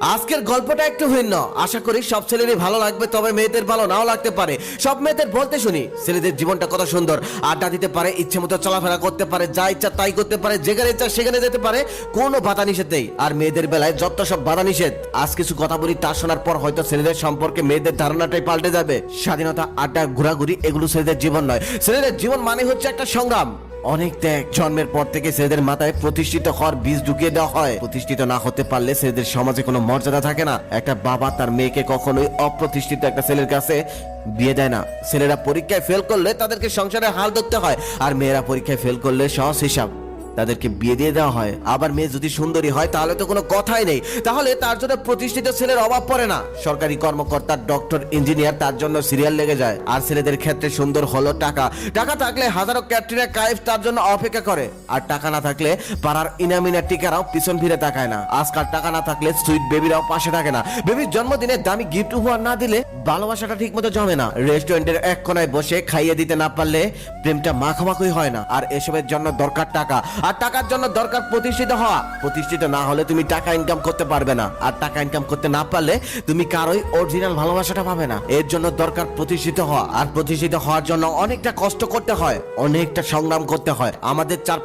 আজকের গল্পটা একটু ভিন্ন। আশা করি সব ছেলেরই ভালো লাগবে, তবে মেয়েদের ভালো নাও লাগতে পারে। সব মেয়েদের বলতে শুনি ছেলেদের জীবনটা কত সুন্দর, আড্ডা দিতে পারে, ইচ্ছে মতো চলাফেরা করতে পারে, যা ইচ্ছা তাই করতে পারে, যেখানে ইচ্ছা সেখানে যেতে পারে, কোনো বাধা নিষেধ নেই। আর মেয়েদের বেলায় যত সব বাধা নিষেধ। আজ কিছু কথা বলি, তা শোনার পর হয়তো ছেলেদের সম্পর্কে মেয়েদের ধারণাটাই পাল্টে যাবে। স্বাধীনতা, আড্ডা, ঘোরাঘুরি এগুলো ছেলেদের জীবন নয়। ছেলেদের জীবন মানে হচ্ছে একটা সংগ্রাম, অনেক ত্যাগ। জন্মের পর থেকে ছেলেদের মাথায় প্রতিষ্ঠিত হওয়ার বীজ ঢুকিয়ে দেওয়া হয়। প্রতিষ্ঠিত না হতে পারলে ছেলেদের সমাজে কোনো মর্যাদা থাকে না। একটা বাবা তার মেয়েকে কখনোই অপ্রতিষ্ঠিত একটা ছেলের কাছে বিয়ে দেয় না। ছেলেরা পরীক্ষায় ফেল করলে তাদেরকে সংসারের হাল ধরতে হয়, আর মেয়েরা পরীক্ষায় ফেল করলে সহজ হিসাব, তাদেরকে বিয়ে দিয়ে দেওয়া হয়। আবার মেয়ে যদি সুন্দরী হয় তাহলে তো কোনো কথাই নেই, তাহলে তার জন্য প্রতিষ্ঠিত ছেলের অভাব পড়ে না। সরকারি কর্মকর্তা, ডক্টর, ইঞ্জিনিয়ার, তার জন্য সিরিয়াল লেগে যায়। আর ছেলেদের ক্ষেত্রে সুন্দর হলো টাকা। টাকা থাকলে হাজারো ক্যাটরিনা কাইফ তার জন্য অপেক্ষা করে, আর টাকা না থাকলে পাড়ার ইনামিনা টিকারাও পিছন ফিরে তাকায় না। আজকাল টাকা না থাকলে সুইট বেবিরাও পাশে থাকে না। বেবির জন্মদিনে দামি গিফট উপহার না দিলে ভালোবাসাটা ঠিক মতো জমে না। রেস্টুরেন্টের এক কোনায় বসে খাইয়ে দিতে না পারলে প্রেমটা মাখামাখি হয় না। আর এসবের জন্য দরকার টাকা, আর টাকার জন্য দরকার প্রতিষ্ঠিত হওয়া। প্রতিষ্ঠিত না হলে তুমি টাকা ইনকাম করতে পারবে না, আর টাকা ইনকাম করতে না পারলে তুমি কারোই অরিজিনাল ভালোবাসাটা পাবে না। এর জন্য দরকার প্রতিষ্ঠিত হওয়া, আর প্রতিষ্ঠিত হওয়ার জন্য অনেকটা কষ্ট করতে হয়, অনেকটা সংগ্রাম করতে হয়। আমাদের চার